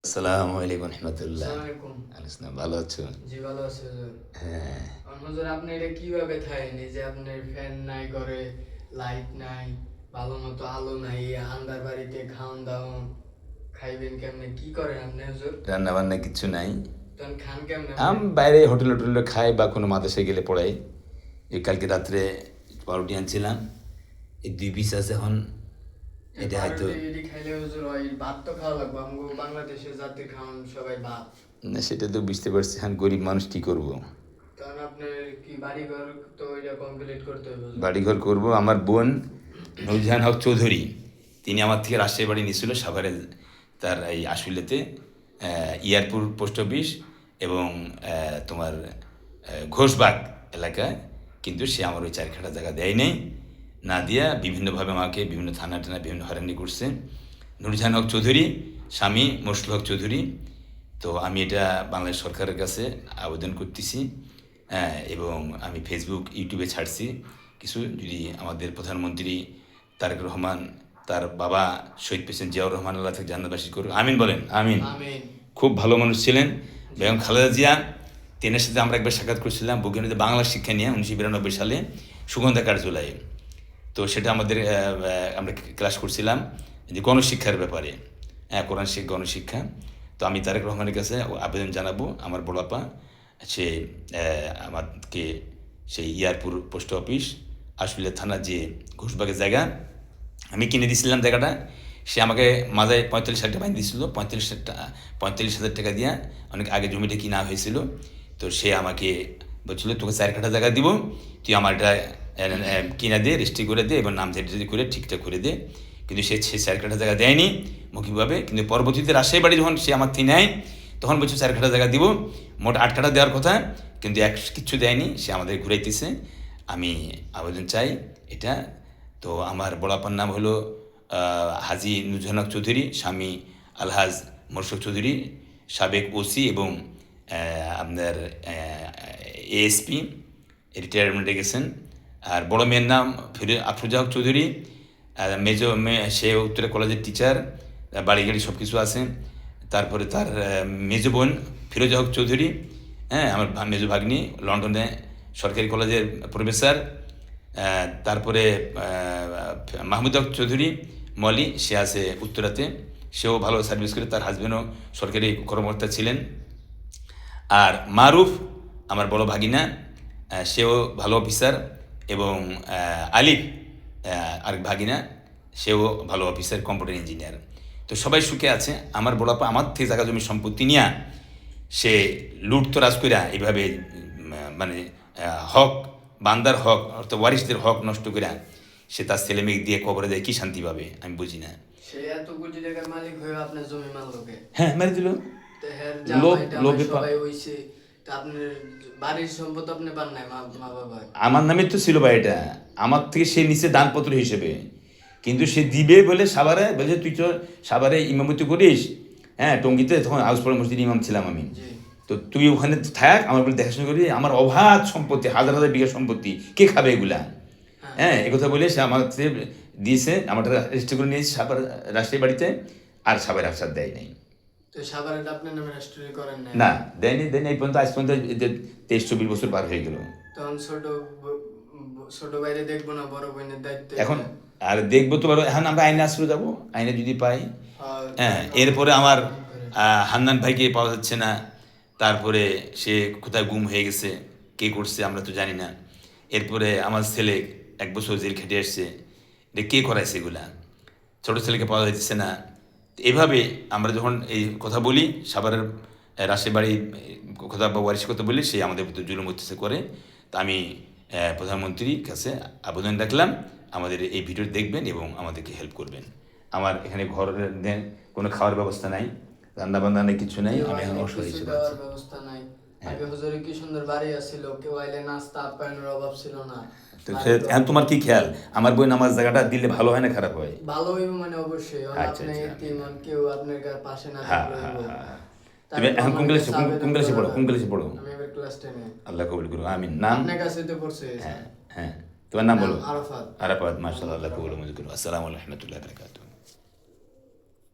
আসসালামু আলাইকুম রহমতুল্লাহ। আসসালামু আলাইকুম। আলিসলাম, ভালো আছো? জি ভালো আছি হুজুর। হ্যাঁ। হুজুর আপনি এটা কিভাবে থাকেন? এই যে আপনার ফ্যান নাই ঘরে, লাইট নাই, ভালো মতো আলো নাই, আন্ধার বাড়িতে খাওন দাওন খাইবেন কেমনে? কি করেন আপনি হুজুর? রান্না বান্না কিছু নাই। তখন খান কেমনে আমি আপনি? বাইরে হোটেল টোটেলে খাই বা কোনো মাদ্রাসায় গেলে পড়াই। এই কালকে রাত্রে পাউরুটি আনছিলাম, এই 2 পিস আছে এখন। এই এটা হয়তো পাউরুটি এটি খাইলে হুজুর ওই ভাত তো খাওয়া লাগবে। আমগো বাংলাদেশের জাতির খাওন সবাই ভাত। না, সেটা তো বুঝতে পারছি। এখন গরিব মানুষ কী করবো? তখন আপনার কি বাড়ি ঘর তো ওইটা কমপ্লিট করতে হবে হুজুর। বাড়িঘর করব। আমার বোন নুরজাহান হক চৌধুরী, তিনি আমার থেকে রাজশাহী বাড়ি নিয়েছিল সাভারের, তার এই আশুলিয়াতে ইয়ারপুর পোস্ট অফিস এবং তোমার ঘোষবাগ এলাকায়। কিন্তু সে আমার ওই 4 কাঠা জায়গা দেয় নেই, না দিয়া বিভিন্নভাবে আমাকে বিভিন্ন থানা টানা বিভিন্ন হয়রানি করছে। নুরজাহান হক চৌধুরী, স্বামী মশরুল হক চৌধুরী। তো আমি এটা বাংলাদেশ সরকারের কাছে আবেদন করতেছি, এবং আমি ফেসবুক ইউটিউবে ছাড়ছি কিছু। যদি আমাদের প্রধানমন্ত্রী তারেক রহমান, তার বাবা শহীদ প্রেসিডেন্ট জিয়াউর রহমান, আল্লাহ থেকে জান্নাতবাসী করুক, আমিন বলেন, আমিন। আমিন। খুব ভালো মানুষ ছিলেন বেগম খালেদা জিয়া। তেনার সাথে আমরা একবার সাক্ষাৎ করছিলাম বৈজ্ঞানিক বাংলা শিক্ষা নিয়ে 1992 সালে সুগন্ধা কার্যালয়ে। তো সেটা আমাদের আমরা ক্লাস করছিলাম যে গণশিক্ষার ব্যাপারে, কোরআন গণশিক্ষা। তো আমি তারেক রহমানের কাছে আবেদন জানাবো, আমার বড়াপা সে আমাকে সেই ইয়ারপুর পোস্ট অফিস আশুলিয়া থানা যে ঘোষবাগের জায়গা আমি কিনে দিয়েছিলাম জায়গাটা, সে আমাকে মাজায় 45,000 টাকা বাইন দিয়েছিল। 45,000 টাকা দিয়া অনেক আগে জমিটা কিনা হয়েছিল। তো সে আমাকে বলছিল তোকে 4 কাঠা জায়গা দিব, তুই আমার এটা কিনা দে, রেজিস্ট্রি করে দে এবং নাম যদি করে ঠিকঠাক করে দে। কিন্তু সে 4 কাঠা জায়গা দেয়নি মৌখিকভাবে। কিন্তু পরবর্তীতে রাজশাহী বাড়ি যখন সে আমার থেকে নেয়, তখন বলছে 4 কাঠা জায়গা দিব, মোট 8 কাঠা দেওয়ার কথা, কিন্তু কিচ্ছু দেয়নি। সে আমাদের ঘুরাইতেছে। আমি আবেদন চাই এটা। তো আমার বড়াপার নাম হলো হাজি নুরজাহান চৌধুরী, স্বামী আলহাজ মোরশদ চৌধুরী, সাবেক ওসি এবং আপনার এএসপি, রিটায়ারমেন্টে গেছেন। আর বড় মেয়ের নাম আফরোজা হক চৌধুরী, সে উত্তরা কলেজের টিচার, বাড়ি গাড়ি সব কিছু আছে। তারপরে তার মেজো বোন ফিরোজা হক চৌধুরী, আমার মেজো ভাগ্নি, লন্ডনে সরকারি কলেজের প্রফেসর। তারপরে মাহমুদ হক চৌধুরী মলি, সে আছে উত্তরাতে, সেও ভালো সার্ভিস করে, তার হাজব্যান্ডও সরকারি কর্মকর্তা ছিলেন। আর মারুফ আমার বড় ভাগিনা, সেও ভালো অফিসার। এবং আলিফ আরেক ভাগিনা, সেও ভালো অফিসার, কম্পিউটার ইঞ্জিনিয়ার। তো সবাই সুখে আছে। আমার বড়াপা আমার থেকে জায়গা জমি সম্পত্তি নিয়ে সে লুটতরাজ কইরা এইভাবে মানে হক, বান্দার হক অর্থাৎ ওয়ারিসদের হক নষ্ট কইরা সে তার ছেলে মেয়ে দিয়ে কবরে দেয়। কি শান্তি পাবে আমি বুঝি না। সে এত কোটি টাকার মালিক হয়ে আপনার জমি মানলোকে। হ্যাঁ, মেরে দিল। তো হ্যাঁ লোভ, জামাই টামাই লোভে সবাই হইছে। তা আপনার বাড়ির সম্পদ আপনি পান নাই মা বাবা? আমার নামে তো ছিল বাড়িটা, আমার থেকে সে নিচে দানপত্র হিসেবে। কিন্তু সে দিবে বলে সাভারে বলছে তুই তো সাভারে ইমামতি করিস, টঙ্গিতে তখন আউসপাড়া মসজিদ ইমাম ছিলাম আমি। জি। তো তুই ওখানে থাক, আমার বলে দেখাশোনা করি। আমার অবাধ সম্পত্তি, হাজার হাজার বিঘা সম্পত্তি, কে খাবে এগুলা? একথা বলে সে আমার দিয়েছে, আমার রেজিস্টার করে নিয়েছে সাভার রাজশাহী বাড়িতে। আর সাভারে আসার দেয় নাই। তো সাভারে আপনার নামে রেজিস্ট্রি করেন নাই? না, দেয়নি দেয়নি এই পর্যন্ত, আজ পর্যন্ত 23-24 বছর পার হয়ে গেল। তখন ছোট ভাইরে দেখবো না, বড় বোনের দায়িত্ব এখন আর দেখবো তো বলো, এখন আমরা আইনে আশ্রয় যাবো, আইনে যদি পাই। এরপরে আমার হান্নান ভাইকে পাওয়া যাচ্ছে না। তারপরে সে কোথায় গুম হয়ে গেছে, কে করছে আমরা তো জানি না। এরপরে আমার ছেলে 1 বছর জেল খেটে আসছে, এটা কে করাইছে এগুলা? ছোটো ছেলেকে পাওয়া যাচ্ছে না। এভাবে আমরা যখন এই কথা বলি, সাভারের রাজশাহী বাড়ি কথা বা ওয়ারিশ কথা বলি, সে আমাদের ভিতরে জুলুম হচ্ছে করে। তা আমি প্রধানমন্ত্রীর কাছে আবেদন রাখলাম, আমাদের এই ভিডিও দেখবেন এবং আমাদেরকে হেল্প করবেন। আমার এখানে ঘরের কোনো খাওয়ার ব্যবস্থা নাই, রান্না বান্না নেই, কিছু নাই। আমি এখন অসহায় ছিল। ব্যবস্থা নাই। আগে হুজুরে কি সুন্দর বাড়ি আছিল, কেউ আইলে নাস্তা আপ্যায়নের অভাব ছিল না। তো এখন তোমার কি খেয়াল, আমার বই আমার জায়গাটা দিলে ভালো হয় না খারাপ হয়? ভালো হইব মানে অবশ্যই। আচ্ছা, আপনি আচ্ছা। তিনজন কেউ আপনার পাশে না হ্যাঁ, থাকলে হ্যাঁ, হইব। হ্যাঁ। তুমি এখন কোন ক্লাসে পড়ো? আমি এবার ক্লাস 10 এ। আল্লাহ কবুল করুন, আমিন। নাম? আপনার কাছে তো পড়ছে। হ্যাঁ, হ্যাঁ। তোমার নাম বলো? আরাফাত। আরাফাত, মাশাআল্লাহ, আল্লাহ কবুল মঞ্জুর করুন। আসসালামু আলাইকুম ওয়া রাহমাতুল্লাহি ওয়া বারাকাতুহু।